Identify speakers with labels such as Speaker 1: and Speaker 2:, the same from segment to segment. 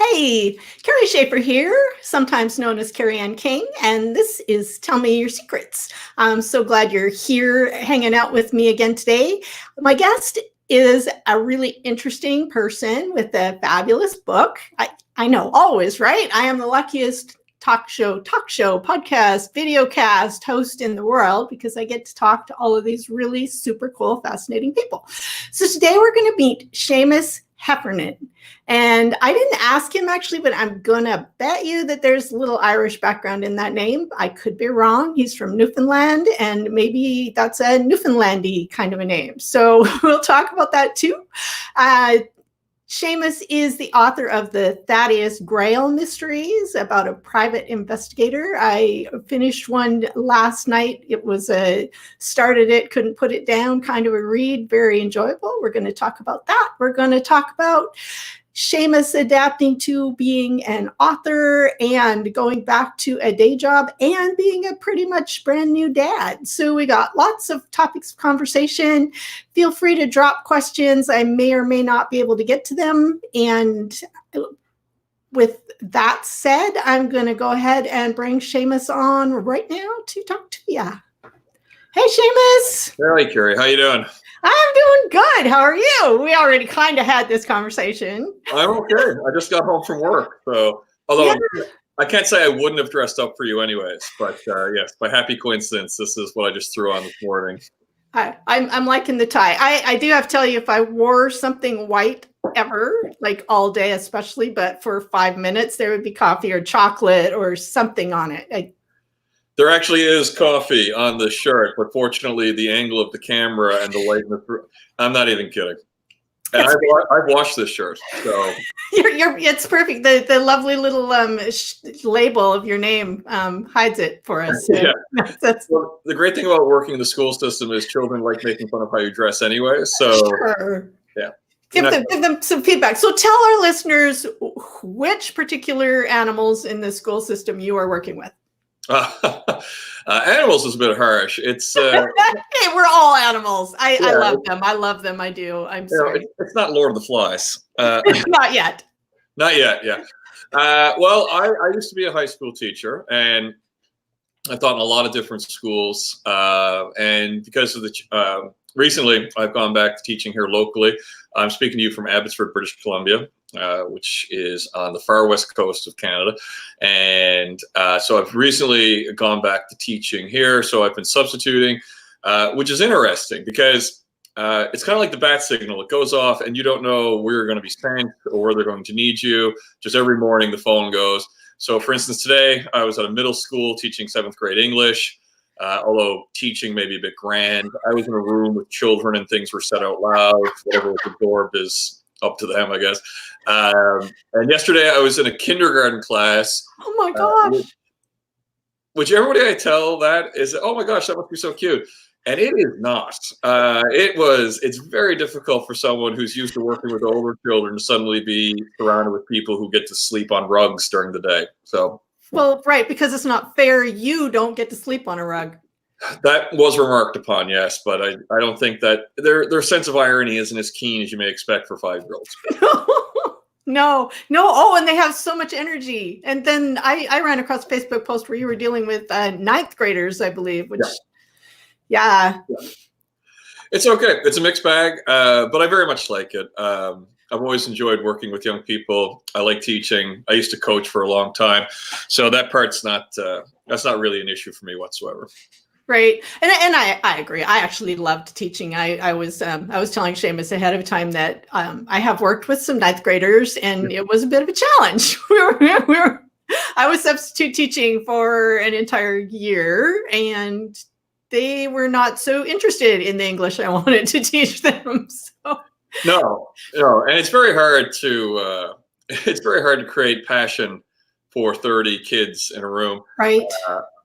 Speaker 1: Hey, Carrie Schaefer here, sometimes known as Carrie Ann King, and this is Tell Me Your Secrets. I'm so glad you're here hanging out with me again today. My guest is a really interesting person with a fabulous book. I know, always, right? I am the luckiest talk show, podcast, video cast host in the world because I get to talk to all of these really super cool, fascinating people. So today we're going to meet Seamus Heffernan. And I didn't ask him actually, but I'm going to bet you that there's a little Irish background in that name. I could be wrong. He's from Newfoundland, and maybe that's a Newfoundlandy kind of a name. So we'll talk about that too. Seamus is the author of the Thaddeus Grail mysteries about a private investigator. I finished one last night. It was started it, couldn't put it down, kind of a read, very enjoyable. We're going to talk about that. We're going to talk about Seamus adapting to being an author and going back to a day job and being a pretty much brand new dad. So we got lots of topics of conversation. Feel free to drop questions. I may or may not be able to get to them. And with that said, I'm going to go ahead and bring Seamus on right now to talk to you. Hey, Seamus.
Speaker 2: Hey, Carrie. How you doing?
Speaker 1: I'm doing good. How are you? We already kind of had this conversation.
Speaker 2: I'm okay. I just got home from work. So, although I can't say I wouldn't have dressed up for you anyways, but yes, by happy coincidence, this is what I just threw on this morning.
Speaker 1: I'm liking the tie. I do have to tell you, if I wore something white ever, like all day especially, but for 5 minutes, there would be coffee or chocolate or something on it.
Speaker 2: There actually is coffee on the shirt, but fortunately, the angle of the camera and the light in the I'm not even kidding. And I've washed this shirt, so
Speaker 1: it's perfect. The lovely little label of your name hides it for us. So
Speaker 2: yeah. Well, the great thing about working in the school system is children like making fun of how you dress anyway. So
Speaker 1: sure.
Speaker 2: Yeah.
Speaker 1: Give them some feedback. So tell our listeners which particular animals in the school system you are working with.
Speaker 2: Animals is a bit harsh. It's
Speaker 1: hey, we're all animals. I love them. I love them. I do. I'm sorry.
Speaker 2: It's not Lord of the Flies.
Speaker 1: Not yet.
Speaker 2: Not yet. Yeah. Well, I used to be a high school teacher, and I taught in a lot of different schools. And because of the recently, I've gone back to teaching here locally. I'm speaking to you from Abbotsford, British Columbia, which is on the far west coast of Canada. And so I've recently gone back to teaching here. So I've been substituting, which is interesting because it's kind of like the bat signal. It goes off and you don't know where you're going to be sent or where they're going to need you. Just every morning the phone goes. So for instance, today I was at a middle school teaching 7th grade English. Although teaching may be a bit grand, I was in a room with children and things were said out loud. Whatever was absorbed is up to them, I guess. And yesterday I was in a kindergarten class.
Speaker 1: Oh my gosh.
Speaker 2: Which everybody I tell that is, oh my gosh, that must be so cute. And it is not. It's very difficult for someone who's used to working with older children to suddenly be surrounded with people who get to sleep on rugs during the day. So.
Speaker 1: Well, right, because it's not fair. You don't get to sleep on a rug.
Speaker 2: That was remarked upon, yes, but I don't think that their sense of irony isn't as keen as you may expect for 5-year-olds.
Speaker 1: No. Oh, and they have so much energy. And then I ran across a Facebook post where you were dealing with 9th graders, I believe, which, yeah.
Speaker 2: It's okay. It's a mixed bag, but I very much like it. I've always enjoyed working with young people. I like teaching. I used to coach for a long time. So that part's that's not really an issue for me whatsoever.
Speaker 1: Right. And I agree. I actually loved teaching. I was telling Seamus ahead of time that I have worked with some 9th graders and it was a bit of a challenge. I was substitute teaching for an entire year and they were not so interested in the English I wanted to teach them. So.
Speaker 2: No, and it's very hard to create passion for 30 kids in a room,
Speaker 1: right?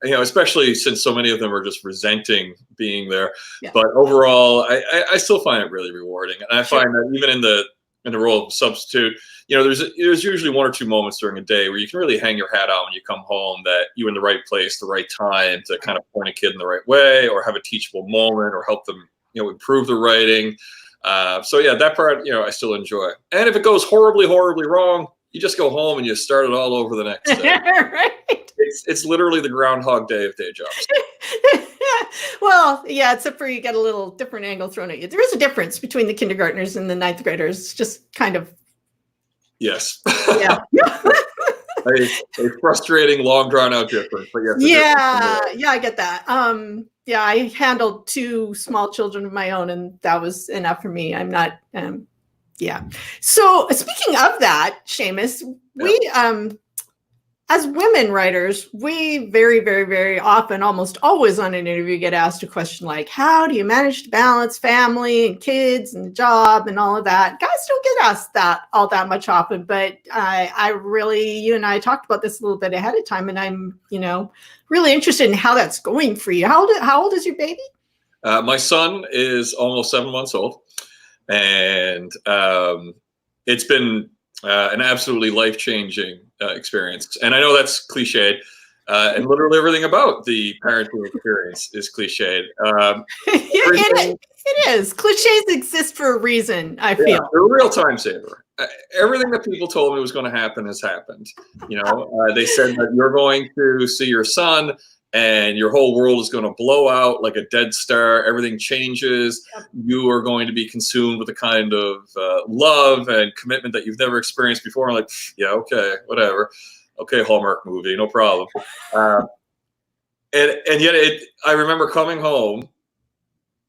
Speaker 2: Especially since so many of them are just resenting being there.
Speaker 1: Yeah.
Speaker 2: But overall, I still find it really rewarding, and I find that even in the role of substitute, there's usually 1 or 2 moments during a day where you can really hang your hat on when you come home that you're in the right place, the right time to kind of point a kid in the right way, or have a teachable moment, or help them, improve the writing. So yeah, that part, I still enjoy. And if it goes horribly, horribly wrong, you just go home and you start it all over the next day.
Speaker 1: Right.
Speaker 2: It's literally the Groundhog Day of day jobs.
Speaker 1: Well, yeah, except for you get a little different angle thrown at you. There is a difference between the kindergartners and the ninth graders, just kind of.
Speaker 2: Yes.
Speaker 1: Yeah.
Speaker 2: a frustrating, long, drawn out difference. But yes,
Speaker 1: Yeah, I get that. Yeah, I handled 2 small children of my own, and that was enough for me. I'm not. Yeah. So speaking of that, Seamus, we as women writers, we very, very, very often, almost always on an interview, get asked a question like, how do you manage to balance family and kids and job and all of that? Guys don't get asked that all that much often, but I really, you and I talked about this a little bit ahead of time, and I'm, really interested in how that's going for you. How old is your baby?
Speaker 2: My son is almost 7 months old, and it's been an absolutely life-changing experience. And I know that's cliched, and literally everything about the parenting experience is cliched.
Speaker 1: It is. Cliches exist for a reason, I feel.
Speaker 2: They're a real time saver. Everything that people told me was going to happen has happened. They said that you're going to see your son and your whole world is going to blow out like a dead star. Everything changes. Yep. You are going to be consumed with a kind of love and commitment that you've never experienced before. I'm like, yeah, okay, whatever. Okay, Hallmark movie, no problem. And yet I remember coming home,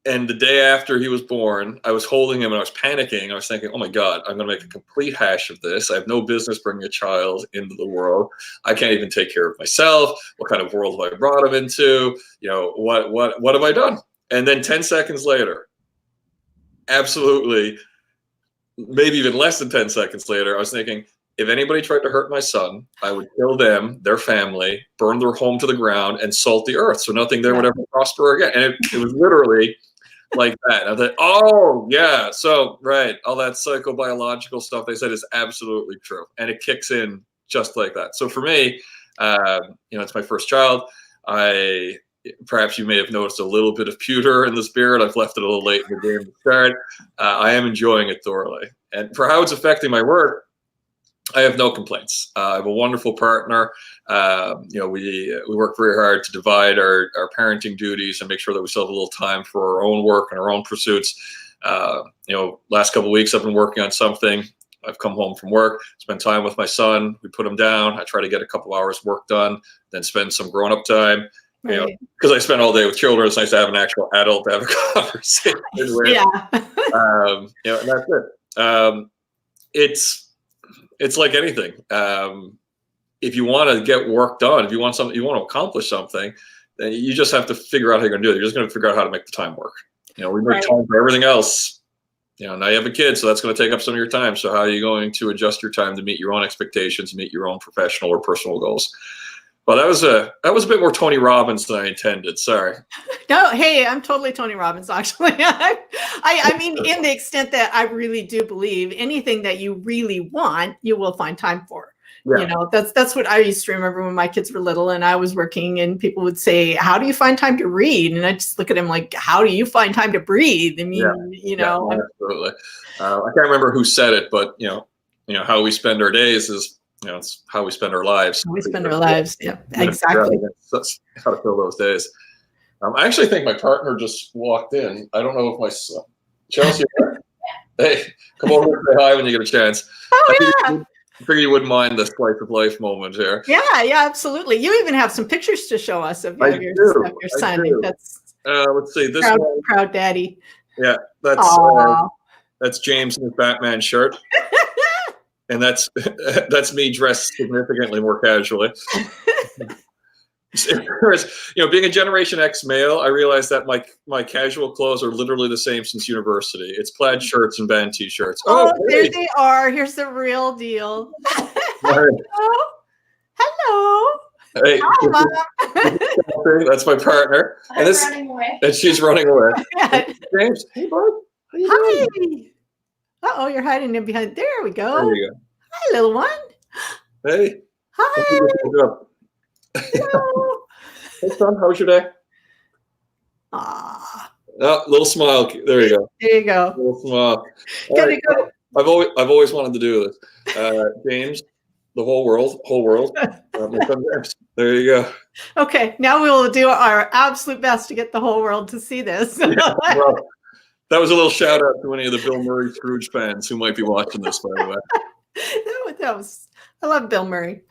Speaker 2: and the day after he was born, I was holding him and I was panicking. I was thinking, oh my God, I'm going to make a complete hash of this. I have no business bringing a child into the world. I can't even take care of myself. What kind of world have I brought him into? What have I done? And then 10 seconds later, absolutely, maybe even less than 10 seconds later, I was thinking, if anybody tried to hurt my son, I would kill them, their family, burn their home to the ground, and salt the earth so nothing there would ever prosper again. And it was literally like that. I thought, oh yeah, so right, all that psychobiological stuff they said is absolutely true, and it kicks in just like that. So for me, it's my first child. Perhaps you may have noticed a little bit of pewter in this beard. I've left it a little late in the game to start. I am enjoying it thoroughly, and for how it's affecting my work, I have no complaints. I have a wonderful partner. We work very hard to divide our parenting duties and make sure that we still have a little time for our own work and our own pursuits. Last couple of weeks I've been working on something. I've come home from work, spend time with my son. We put him down. I try to get a couple hours work done, then spend some grown-up time. Because I spend all day with children, it's nice to have an actual adult to have a conversation with.
Speaker 1: Yeah.
Speaker 2: And that's it. It's like anything. If you want to get work done, if you want to accomplish something, then you just have to figure out how you're going to do it. You're just going to figure out how to make the time work. We make time for everything else. Now you have a kid, so that's going to take up some of your time. So how are you going to adjust your time to meet your own expectations, meet your own professional or personal goals? Well, that was a bit more Tony Robbins than I intended. Sorry.
Speaker 1: No, hey, I'm totally Tony Robbins, actually. I mean, in the extent that I really do believe anything that you really want, you will find time for. Yeah. That's what I used to remember when my kids were little and I was working, and people would say, how do you find time to read? And I just look at them like, how do you find time to breathe? I mean,
Speaker 2: absolutely. I can't remember who said it, but how we spend our days is, it's how we spend our lives.
Speaker 1: How we spend our lives. Yeah, exactly.
Speaker 2: That's how to fill those days. I actually think my partner just walked in. I don't know if my son, Chelsea, hey, come over and say hi when you get a chance.
Speaker 1: Oh, yeah.
Speaker 2: I figure you wouldn't mind the slice of life moment here.
Speaker 1: Yeah, absolutely. You even have some pictures to show us of your son. That's
Speaker 2: let's see. This
Speaker 1: proud daddy.
Speaker 2: Yeah, that's James in his Batman shirt. And that's me dressed significantly more casually. Being a Generation X male, I realized that my casual clothes are literally the same since university. It's plaid shirts and band t-shirts.
Speaker 1: Oh, hey. There they are. Here's the real deal. Hello.
Speaker 2: Hey,
Speaker 1: hi, Mom.
Speaker 2: That's my partner. And she's running away. James, hey, bud.
Speaker 1: Hi. Uh-oh, you're hiding in behind. There we go.
Speaker 2: There you go.
Speaker 1: Hi, little one.
Speaker 2: Hey.
Speaker 1: Hi.
Speaker 2: Hello. Hey, son, how was your day? Little smile. There you go.
Speaker 1: There you go.
Speaker 2: Little smile.
Speaker 1: Gotta go.
Speaker 2: I've always wanted to do this. James, the whole world. There you go.
Speaker 1: Okay, now we will do our absolute best to get the whole world to see this.
Speaker 2: Yeah, well, that was a little shout out to any of the Bill Murray Scrooge fans who might be watching this, by the way.
Speaker 1: I love Bill Murray.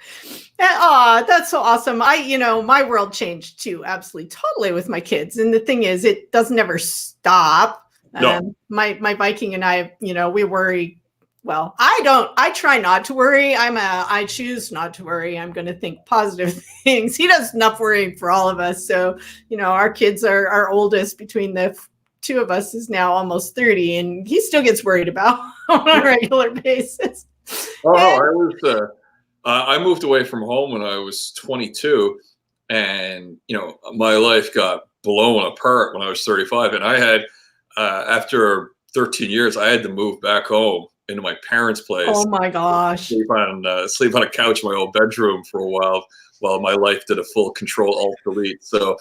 Speaker 1: Oh, that's so awesome. My world changed too, absolutely, totally with my kids. And the thing is, it doesn't ever stop.
Speaker 2: No.
Speaker 1: My Viking and I, we worry. Well, I try not to worry. I choose not to worry. I'm going to think positive things. He does enough worrying for all of us. So, our kids are our oldest between the two of us is now almost 30, and he still gets worried about on a regular basis.
Speaker 2: I moved away from home when I was 22, and my life got blown apart when I was 35, and I had after 13 years I had to move back home into my parents' place.
Speaker 1: Oh my gosh!
Speaker 2: Sleep on a couch in my old bedroom for a while my life did a full Control Alt Delete. So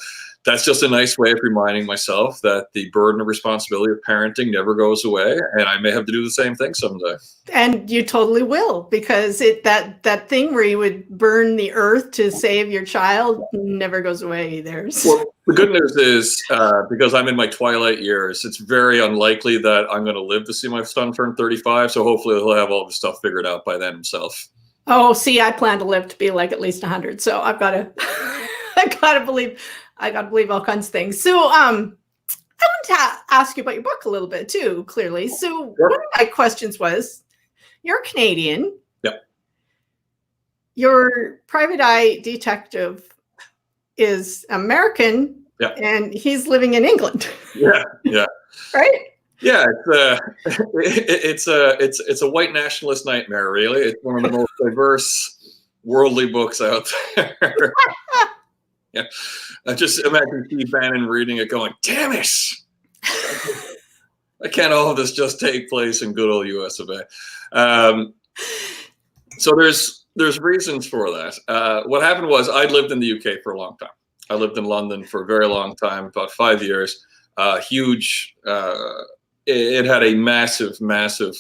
Speaker 2: that's just a nice way of reminding myself that the burden of responsibility of parenting never goes away, and I may have to do the same thing someday.
Speaker 1: And you totally will, because that thing where you would burn the earth to save your child never goes away either.
Speaker 2: Well, the good news is, because I'm in my twilight years, it's very unlikely that I'm going to live to see my son turn 35. So hopefully he'll have all the stuff figured out by then himself.
Speaker 1: Oh, see, I plan to live to be like at least 100. So I've got to, I got to believe all kinds of things. So, I want to ask you about your book a little bit too, clearly. So
Speaker 2: Sure.
Speaker 1: One of my questions was, you're Canadian.
Speaker 2: Yep.
Speaker 1: Your private eye detective is American.
Speaker 2: Yep.
Speaker 1: And he's living in England.
Speaker 2: Yeah.
Speaker 1: Right?
Speaker 2: Yeah, it's a white nationalist nightmare, really. It's one of the most diverse worldly books out there. Yeah, I just imagine Steve Bannon reading it going, damn it! Why can't all of this just take place in good old US of A? So there's reasons for that. What happened was I lived in the UK for a long time. I lived in London for a very long time, about 5 years. Huge. It had a massive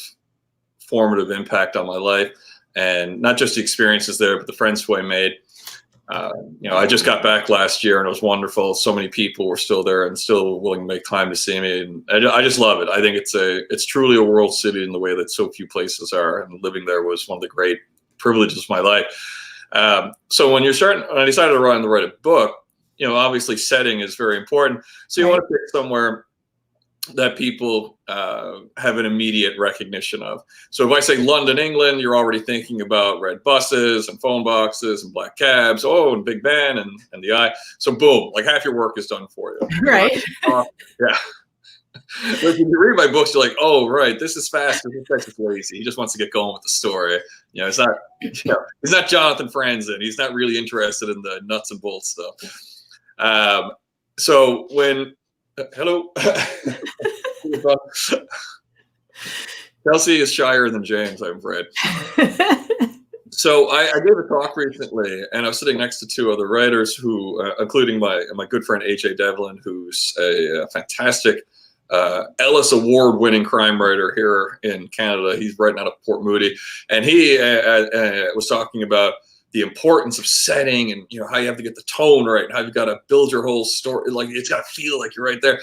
Speaker 2: formative impact on my life, and not just the experiences there, but the friends who I made. I just got back last year, and it was wonderful. So many people were still there and still willing to make time to see me, and I just love it. I think it's truly a world city in the way that so few places are, and living there was one of the great privileges of my life. So when I decided to write a book, obviously setting is very important. So you want to pick somewhere that people have an immediate recognition of. So if I say London, England, you're already thinking about red buses and phone boxes and black cabs, and Big Ben and the Eye. So boom, like half your work is done for you.
Speaker 1: Right.
Speaker 2: Yeah. If you read my books, you're like, oh, right, this is fast because this guy's just lazy. He just wants to get going with the story. It's not, he's not Jonathan Franzen. He's not really interested in the nuts and bolts stuff. So when hello. Kelsey is shyer than James, I'm afraid. So I gave a talk recently, and I was sitting next to two other writers who, including my good friend AJ Devlin, who's a fantastic Ellis Award-winning crime writer here in Canada. He's writing out of Port Moody, and he was talking about the importance of setting and how you have to get the tone right and how you've got to build your whole story. Like it's got to feel like you're right there.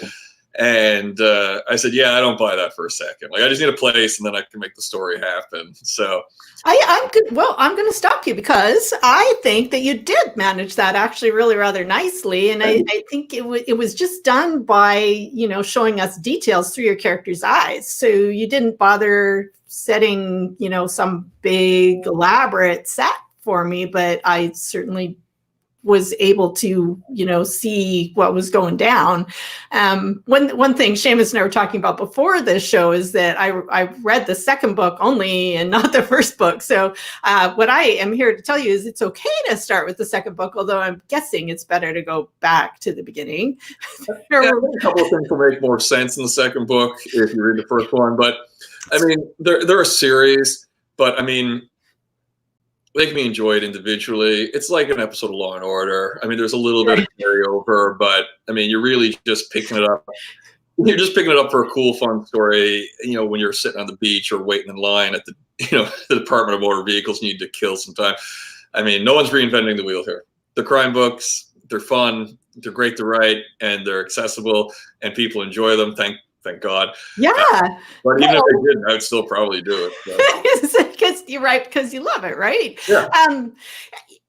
Speaker 2: And I said, yeah, I don't buy that for a second. Like I just need a place and then I can make the story happen. So
Speaker 1: I'm good. Well, I'm going to stop you because I think that you did manage that actually really rather nicely. And I think it was just done by, showing us details through your character's eyes. So you didn't bother setting, some big elaborate set for me, but I certainly was able to, see what was going down. One thing Seamus and I were talking about before this show is that I read the second book only and not the first book. So what I am here to tell you is it's okay to start with the second book, although I'm guessing it's better to go back to the beginning.
Speaker 2: Yeah, a couple of things will make more sense in the second book if you read the first one. But I mean, they're a series, but I mean, they can be enjoyed individually. It's like an episode of Law and Order. I mean, there's a little bit of carryover, but I mean, you're really just picking it up you're just picking it up for a cool, fun story. You know, when you're sitting on the beach or waiting in line at the, the Department of Motor Vehicles, you need to kill some time. I mean, no one's reinventing the wheel here. The crime books, they're fun, they're great to write, and they're accessible, and people enjoy them. Thank God.
Speaker 1: Yeah.
Speaker 2: But even if they didn't, I would still probably do it. So.
Speaker 1: Because you're right, because you love it, right?
Speaker 2: Yeah.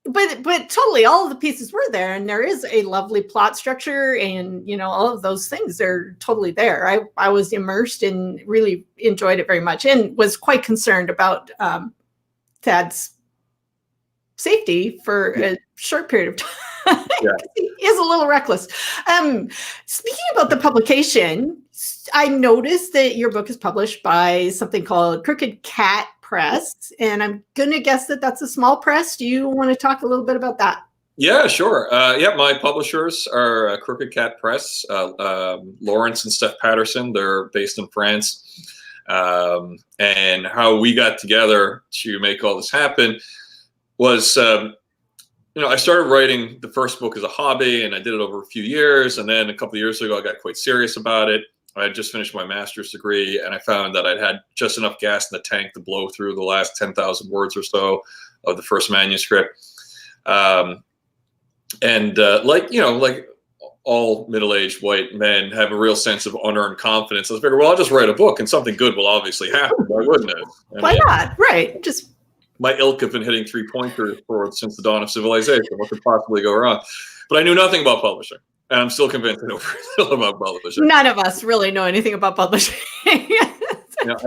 Speaker 1: But totally, all of the pieces were there, and there is a lovely plot structure, and all of those things are totally there. I was immersed and really enjoyed it very much, and was quite concerned about Thad's safety for a short period of time.
Speaker 2: Yeah.
Speaker 1: He is a little reckless. Speaking about the publication, I noticed that your book is published by something called Crooked Cat Press, and I'm going to guess that that's a small press. Do you want to talk a little bit about that?
Speaker 2: Yeah, sure. Yeah, my publishers are Crooked Cat Press, Lawrence and Steph Patterson. They're based in France. And how we got together to make all this happen was, I started writing the first book as a hobby, and I did it over a few years. And then a couple of years ago, I got quite serious about it. I had just finished my master's degree, and I found that I'd had just enough gas in the tank to blow through the last 10,000 words or so of the first manuscript. Like all middle-aged white men have a real sense of unearned confidence. I figured, well, I'll just write a book, and something good will obviously happen. Why wouldn't it?
Speaker 1: Why not? Right. Just
Speaker 2: my ilk have been hitting three-pointers since the dawn of civilization. What could possibly go wrong? But I knew nothing about publishing. And I'm still convinced I know very little about publishing.
Speaker 1: None of us really know anything about publishing.
Speaker 2: I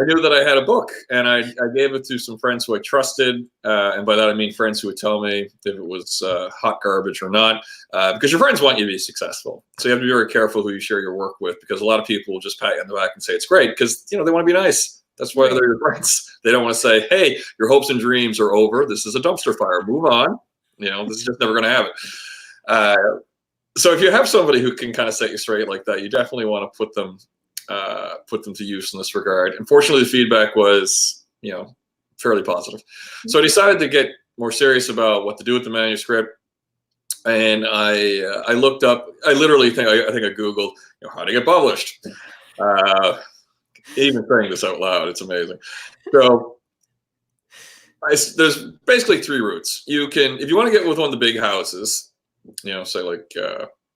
Speaker 2: knew that I had a book, and I gave it to some friends who I trusted. And by that, I mean friends who would tell me if it was hot garbage or not, because your friends want you to be successful. So you have to be very careful who you share your work with, because a lot of people will just pat you on the back and say it's great because, they want to be nice. That's why they're your friends. They don't want to say, hey, your hopes and dreams are over. This is a dumpster fire. Move on. This is just never going to happen. So if you have somebody who can kind of set you straight like that, you definitely want to put them to use in this regard. Unfortunately, the feedback was, fairly positive. So I decided to get more serious about what to do with the manuscript. And I looked up, I think I Googled, how to get published. Even saying this out loud, it's amazing. So there's basically three routes. You can, if you want to get with one of the big houses, say like,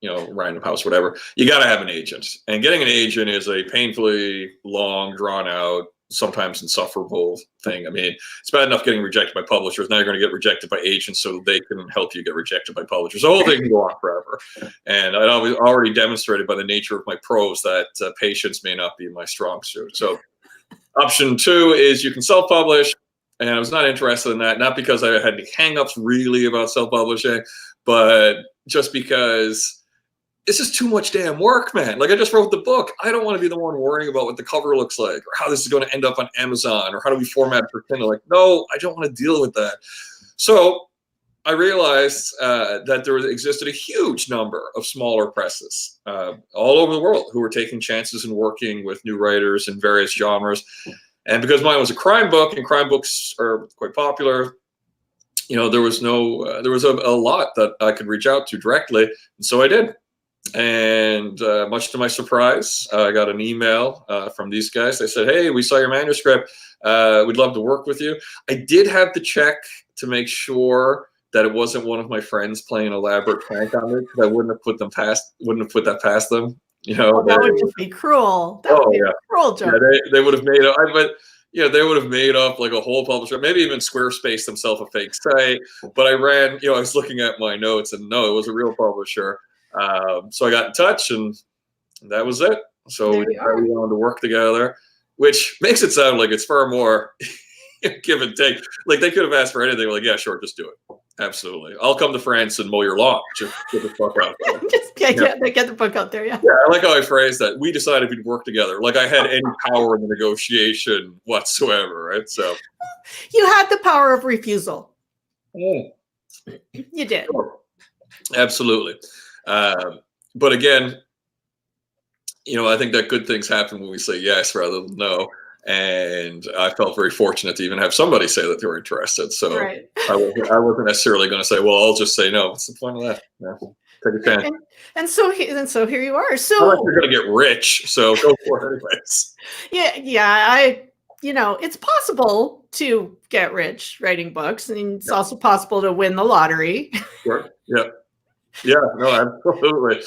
Speaker 2: Random House, whatever, you got to have an agent. And getting an agent is a painfully long, drawn out, sometimes insufferable thing. I mean, it's bad enough getting rejected by publishers. Now you're going to get rejected by agents so they can help you get rejected by publishers. The whole thing can go on forever. And I'd already demonstrated by the nature of my prose that patience may not be my strong suit. So option two is you can self-publish. And I was not interested in that, not because I had hang-ups really about self-publishing, but just because this is too much damn work, man. Like, I just wrote the book. I don't want to be the one worrying about what the cover looks like or how this is going to end up on Amazon or how do we format for Kindle. Like, no, I don't want to deal with that. So I realized that there existed a huge number of smaller presses all over the world who were taking chances and working with new writers in various genres. And because mine was a crime book, and crime books are quite popular, there was a lot that I could reach out to directly. And so I did. And much to my surprise, I got an email from these guys. They said, hey, we saw your manuscript. We'd love to work with you. I did have to check to make sure that it wasn't one of my friends playing an elaborate prank on me, because I wouldn't have put that past them.
Speaker 1: That would just be cruel. That would be a cruel joke.
Speaker 2: Yeah, they would have made it. They would have made up like a whole publisher, maybe even Squarespace themselves a fake site. But I was looking at my notes, and no, it was a real publisher. So I got in touch, and that was it. So we wanted to work together, which makes it sound like it's far more give and take. Like, they could have asked for anything. Like, yeah, sure, just do it. Absolutely. I'll come to France and mow your lawn. Just get the fuck out there.
Speaker 1: Get the book out there, yeah.
Speaker 2: Yeah, I like how I phrased that. We decided we'd work together. Like I had any power in the negotiation whatsoever, right? So
Speaker 1: you had the power of refusal.
Speaker 2: Mm.
Speaker 1: You did.
Speaker 2: Sure. Absolutely. But again, I think that good things happen when we say yes rather than no. And I felt very fortunate to even have somebody say that they were interested. So right. I wasn't necessarily going to say, well, I'll just say no. What's the point of that? Yeah. Take a chance.
Speaker 1: And so here you are.
Speaker 2: I
Speaker 1: So
Speaker 2: like you're going to get rich, so go for it anyways.
Speaker 1: yeah, it's possible to get rich writing books, and it's also possible to win the lottery.
Speaker 2: Sure. Yeah, no, absolutely.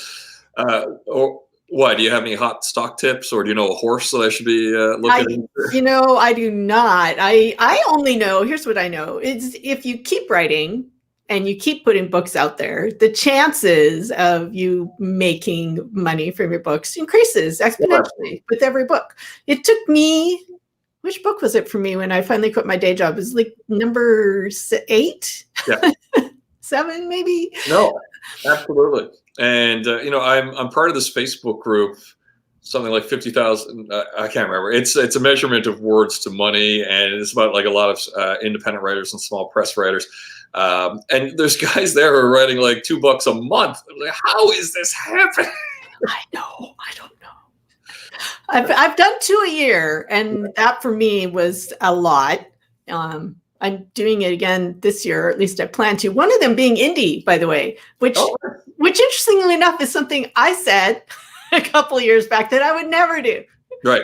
Speaker 2: Or what? Do you have any hot stock tips, or do you know a horse that I should be looking into?
Speaker 1: I do not. I only know, here's what I know, is if you keep writing and you keep putting books out there, the chances of you making money from your books increases exponentially with every book. It took me, which book was it for me when I finally quit my day job? It was like number 8,
Speaker 2: Yeah.
Speaker 1: 7 maybe.
Speaker 2: No, absolutely. And I'm part of this Facebook group, something like 50,000. I can't remember. It's a measurement of words to money, and it's about like a lot of independent writers and small press writers. And there's guys there who are writing like $2 a month. I'm like, how is this happening?
Speaker 1: I know. I don't know. I've done 2 a year, and that for me was a lot. I'm doing it again this year, or at least I plan to. One of them being indie, by the way, which interestingly enough is something I said a couple of years back that I would never do.
Speaker 2: Right.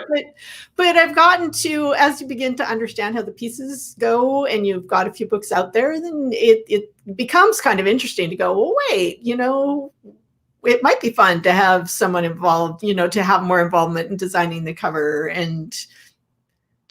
Speaker 1: But I've gotten to, as you begin to understand how the pieces go and you've got a few books out there, then it becomes kind of interesting to go, well, wait, it might be fun to have someone involved, to have more involvement in designing the cover, and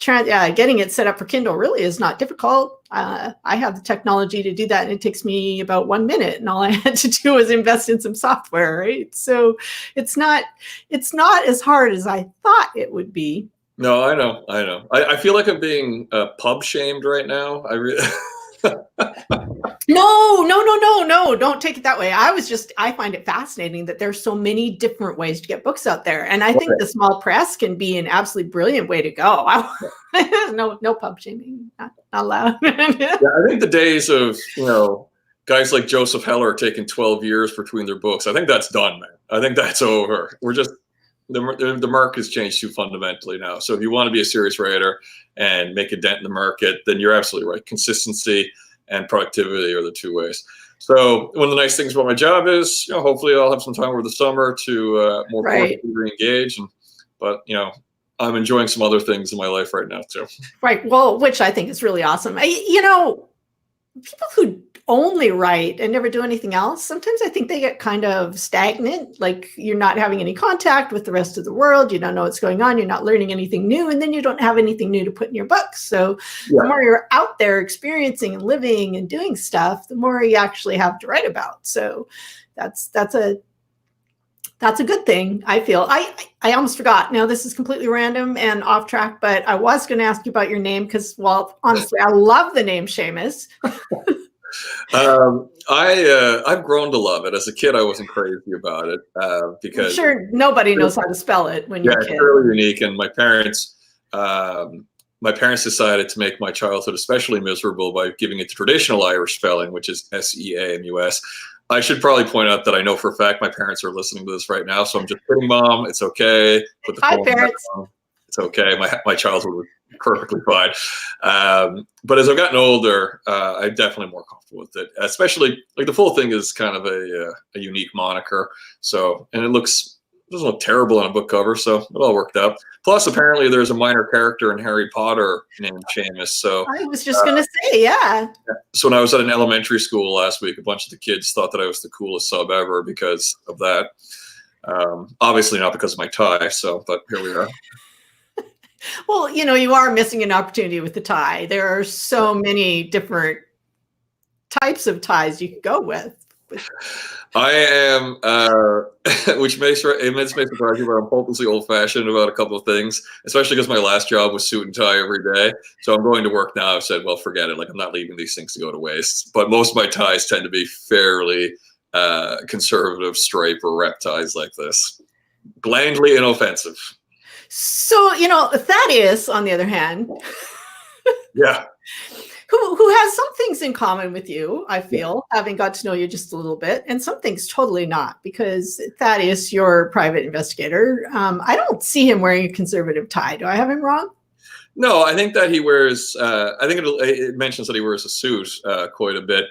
Speaker 1: getting it set up for Kindle really is not difficult. I have the technology to do that, and it takes me about 1 minute, and all I had to do was invest in some software, right? So it's not as hard as I thought it would be.
Speaker 2: No, I know. I feel like I'm being pub shamed right now. I really.
Speaker 1: No, don't take it that way. I find it fascinating that there's so many different ways to get books out there. And I think the small press can be an absolutely brilliant way to go. No pub shaming, not allowed.
Speaker 2: Yeah, I think the days of, guys like Joseph Heller taking 12 years between their books, I think that's done, man. I think that's over. We're just, the market has changed too fundamentally now. So if you want to be a serious writer and make a dent in the market, then you're absolutely right. Consistency and productivity are the 2 ways. So one of the nice things about my job is, hopefully I'll have some time over the summer to more re-engage. But I'm enjoying some other things in my life right now too.
Speaker 1: Right. Well, which I think is really awesome. People who only write and never do anything else, sometimes I think they get kind of stagnant. Like you're not having any contact with the rest of the world. You don't know what's going on. You're not learning anything new. And then you don't have anything new to put in your books. So the more you're out there experiencing and living and doing stuff, the more you actually have to write about. So that's a good thing, I feel. I almost forgot. Now, this is completely random and off track, but I was going to ask you about your name because, well, honestly, I love the name Seamus.
Speaker 2: I've grown to love it. As a kid, I wasn't crazy about it because
Speaker 1: I'm sure nobody knows how to spell it when you're a kid.
Speaker 2: It's really unique. And my parents decided to make my childhood especially miserable by giving it the traditional Irish spelling, which is Seamus. I should probably point out that I know for a fact my parents are listening to this right now, so I'm just kidding, Mom. It's okay.
Speaker 1: Hi, parents.
Speaker 2: It's okay. My childhood was perfectly fine. But as I've gotten older, I'm definitely more comfortable with it. Especially, like, the full thing is kind of a unique moniker. So, and it doesn't look terrible on a book cover, so it all worked out. Plus, apparently, there's a minor character in Harry Potter named Seamus. So
Speaker 1: I was just going to say, yeah.
Speaker 2: So when I was at an elementary school last week, a bunch of the kids thought that I was the coolest sub ever because of that. Obviously not because of my tie, but here we are.
Speaker 1: Well, you are missing an opportunity with the tie. There are so many different types of ties you could go with.
Speaker 2: I am, which makes me surprising, but I'm hopelessly old-fashioned about a couple of things, especially because my last job was suit and tie every day. So I'm going to work now. I've said, well, forget it. Like, I'm not leaving these things to go to waste. But most of my ties tend to be fairly conservative stripe or rep ties like this. Blandly inoffensive.
Speaker 1: So, Thaddeus, on the other hand.
Speaker 2: Yeah.
Speaker 1: Who has some things in common with you, I feel, having got to know you just a little bit, and some things totally not, because Thaddeus, your private investigator, I don't see him wearing a conservative tie. Do I have him wrong?
Speaker 2: No, I think that he wears, I think it mentions that he wears a suit quite a bit.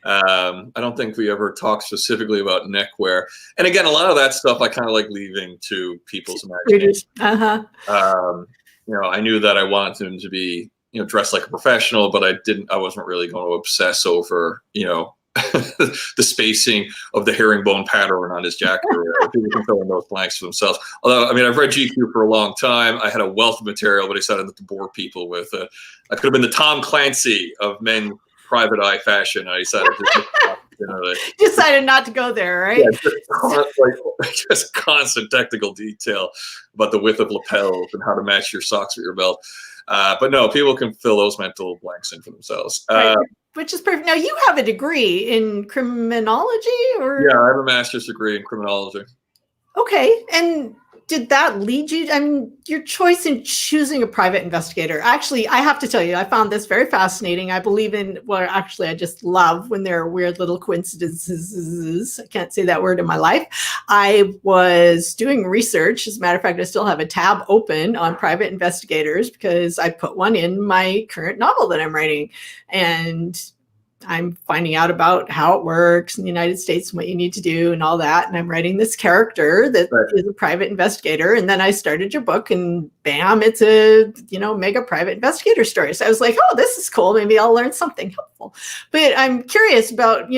Speaker 2: I don't think we ever talked specifically about neckwear. And again, a lot of that stuff I kind of like leaving to people's imagination. I knew that I wanted him to be, dressed like a professional, but I wasn't really going to obsess over, the spacing of the herringbone pattern on his jacket. People can fill in those blanks for themselves. Although, I've read GQ for a long time. I had a wealth of material, but I decided not to bore people with it. I could have been the Tom Clancy of men private eye fashion. I decided
Speaker 1: decided not to go there, right?
Speaker 2: Yeah, just constant technical detail about the width of lapels and how to match your socks with your belt. But no, people can fill those mental blanks in for themselves.
Speaker 1: Right. Which is perfect. Now, you have a degree in criminology, or?
Speaker 2: Yeah, I have a master's degree in criminology.
Speaker 1: Okay. And did that lead you, your choice in choosing a private investigator? Actually, I have to tell you, I found this very fascinating. I believe in, I just love when there are weird little coincidences. I can't say that word in my life. I was doing research. As a matter of fact, I still have a tab open on private investigators because I put one in my current novel that I'm writing. And I'm finding out about how it works in the United States and what you need to do and all that. And I'm writing this character that is a private investigator. And then I started your book and bam, it's a, mega private investigator story. So I was like, oh, this is cool. Maybe I'll learn something helpful. But I'm curious about,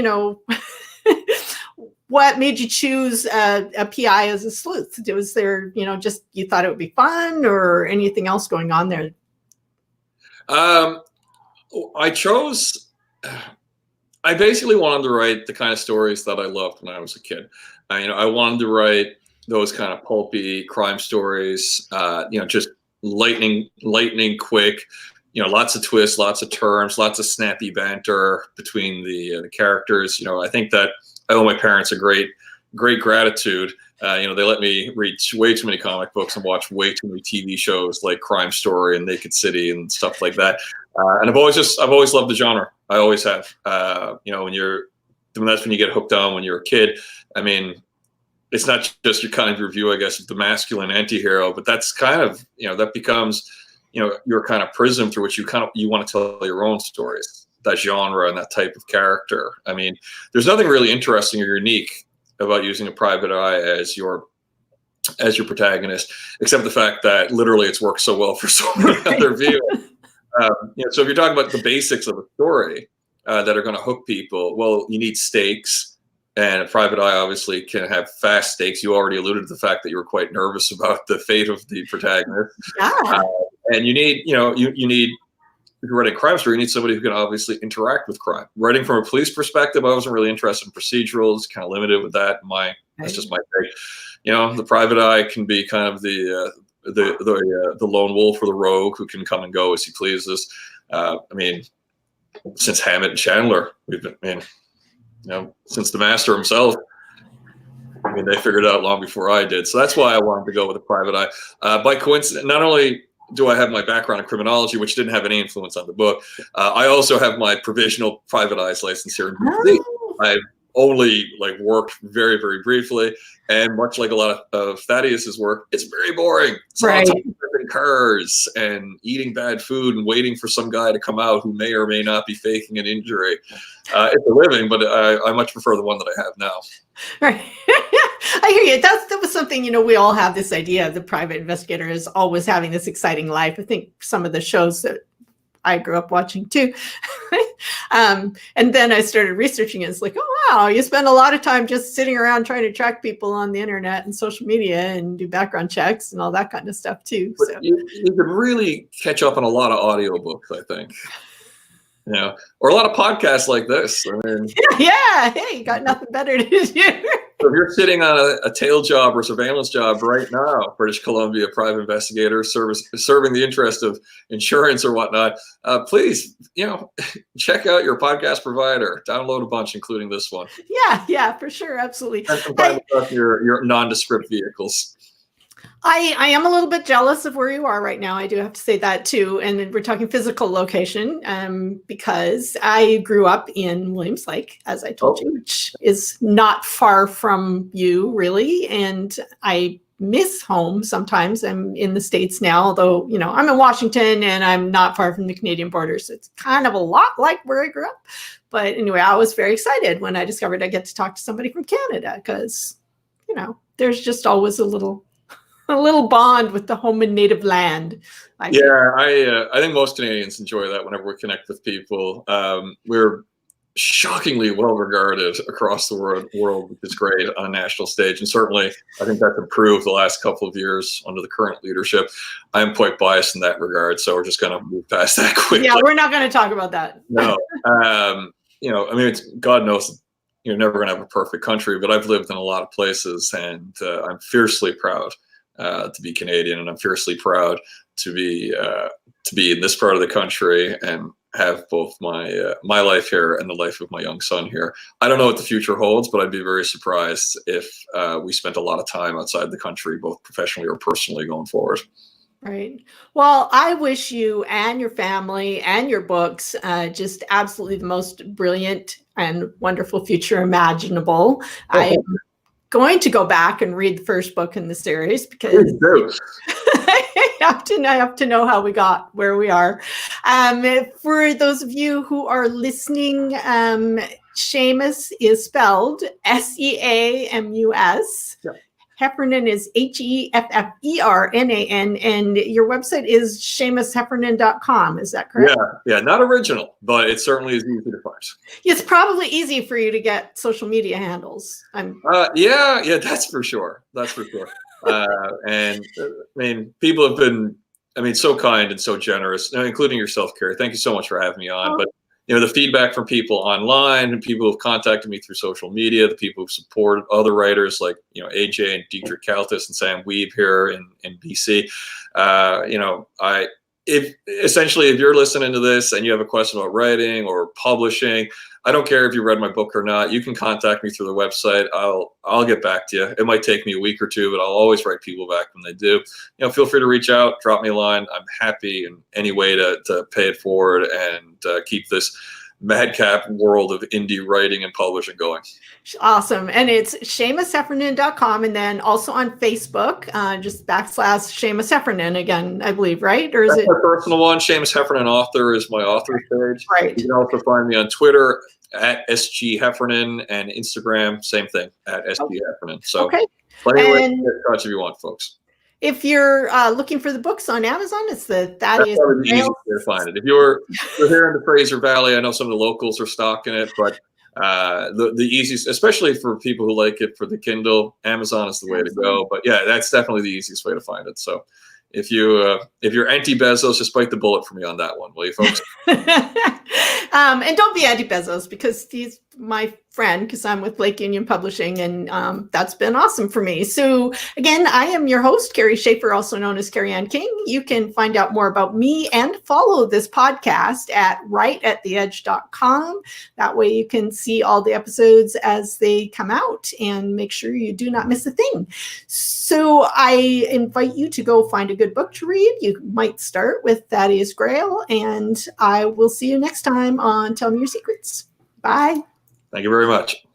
Speaker 1: what made you choose a PI as a sleuth? Was there, just you thought it would be fun or anything else going on there?
Speaker 2: I basically wanted to write the kind of stories that I loved when I was a kid. I wanted to write those kind of pulpy crime stories, just lightning quick, lots of twists, lots of turns, lots of snappy banter between the characters. I think that I owe my parents a great gratitude. They let me read way too many comic books and watch way too many TV shows like Crime Story and Naked City and stuff like that. And I've always loved the genre. I always have. That's when you get hooked on when you're a kid. It's not just your kind of review, I guess, of the masculine anti-hero, but that's kind of, that becomes, your kind of prism through which you want to tell your own stories, that genre and that type of character. There's nothing really interesting or unique about using a private eye as your protagonist, except the fact that literally it's worked so well for so many other viewers. So if you're talking about the basics of a story that are going to hook people, well, you need stakes, and a private eye obviously can have fast stakes. You already alluded to the fact that you were quite nervous about the fate of the protagonist.
Speaker 1: Yeah.
Speaker 2: And you need, if you're writing a crime story, you need somebody who can obviously interact with crime. Writing from a police perspective, I wasn't really interested in procedurals, kind of limited with that. That's just my take. The private eye can be kind of the lone wolf or the rogue who can come and go as he pleases. Since Hammett and Chandler, we've been, since the master himself, they figured it out long before I did. So that's why I wanted to go with a private eye. By coincidence, not only do I have my background in criminology, which didn't have any influence on the book, I also have my provisional private eyes license here in BC. I've only worked very, very briefly, and much like a lot of Thaddeus's work, it's very boring. It's
Speaker 1: right.
Speaker 2: Cars and eating bad food and waiting for some guy to come out who may or may not be faking an injury. It's a living, but I much prefer the one that I have now.
Speaker 1: Right. I hear you. That was something, we all have this idea of the private investigator is always having this exciting life. I think some of the shows that I grew up watching too. And then I started researching it. It's like, oh, wow, you spend a lot of time just sitting around trying to track people on the internet and social media and do background checks and all that kind of stuff too.
Speaker 2: So you can really catch up on a lot of audiobooks, I think. Or a lot of podcasts like this.
Speaker 1: Yeah. Hey, you got nothing better to do.
Speaker 2: So if you're sitting on a tail job or surveillance job right now, British Columbia private investigator serving the interest of insurance or whatnot, please, check out your podcast provider. Download a bunch, including this one.
Speaker 1: Yeah, for sure, absolutely.
Speaker 2: And sometimes your nondescript vehicles.
Speaker 1: I am a little bit jealous of where you are right now. I do have to say that too. And we're talking physical location because I grew up in Williams Lake, as I told you, which is not far from you really. And I miss home sometimes. I'm in the States now, although, I'm in Washington and I'm not far from the Canadian border. So it's kind of a lot like where I grew up. But anyway, I was very excited when I discovered I get to talk to somebody from Canada because, there's just always a little bond with the home and native land. I
Speaker 2: think most Canadians enjoy that whenever we connect with people. We're shockingly well regarded across the world, which is great on a national stage. And certainly, I think that's improved the last couple of years under the current leadership. I'm quite biased in that regard, so we're just going to move past that quickly.
Speaker 1: Yeah, we're not going to talk about that.
Speaker 2: No. God knows you're never going to have a perfect country, but I've lived in a lot of places, and I'm fiercely proud to be Canadian, and I'm fiercely proud to be in this part of the country and have both my life here and the life of my young son here. I don't know what the future holds, but I'd be very surprised if we spent a lot of time outside the country, both professionally or personally, going forward.
Speaker 1: Right. Well, I wish you and your family and your books just absolutely the most brilliant and wonderful future imaginable. I am going to go back and read the first book in the series because I have to know how we got where we are. For those of you who are listening, Seamus is spelled Seamus. Yeah. Heffernan is Hefffernan, and your website is SeamusHeffernan.com. Is that correct?
Speaker 2: Yeah, not original, but it certainly is easy to find.
Speaker 1: It's probably easy for you to get social media handles.
Speaker 2: Yeah, that's for sure. And people have been, so kind and so generous, including yourself, Carrie. Thank you so much for having me on. But the feedback from people online and people who've contacted me through social media, the people who've supported other writers like, AJ and Dietrich Kaltis and Sam Weeb here in BC. If you're listening to this and you have a question about writing or publishing, I don't care if you read my book or not. You can contact me through the website. I'll get back to you. It might take me a week or two, but I'll always write people back when they do. Feel free to reach out, drop me a line. I'm happy in any way to pay it forward and keep this madcap world of indie writing and publishing going.
Speaker 1: Awesome. And it's SeamusHeffernan.com, and then also on Facebook, just / Seamus Heffernan again, I believe, right? Or is
Speaker 2: That's my personal one. Seamus Heffernan Author is my author page.
Speaker 1: Right.
Speaker 2: You can also find me on Twitter at SG Heffernan, and Instagram, same thing, at SG Heffernan. So plenty of ways to get in touch if you want, folks.
Speaker 1: If you're looking for the books on Amazon, it's the Thaddeus
Speaker 2: Grail. That's probably the easiest way to find it. If you're here in the Fraser Valley, I know some of the locals are stocking it, but the easiest, especially for people who like it for the Kindle, Amazon is the way to go. But yeah, that's definitely the easiest way to find it. So if you're anti-Bezos, just bite the bullet for me on that one, will you, folks?
Speaker 1: And don't be anti-Bezos, because he's my friend, because I'm with Lake Union Publishing, and that's been awesome for me. So again, I am your host, Carrie Schaefer, also known as Carrie Ann King. You can find out more about me and follow this podcast at writeattheedge.com. That way you can see all the episodes as they come out and make sure you do not miss a thing. So I invite you to go find a good book to read. You might start with Thaddeus Grail, and I will see you next time on Tell Me Your Secrets. Bye.
Speaker 2: Thank you very much.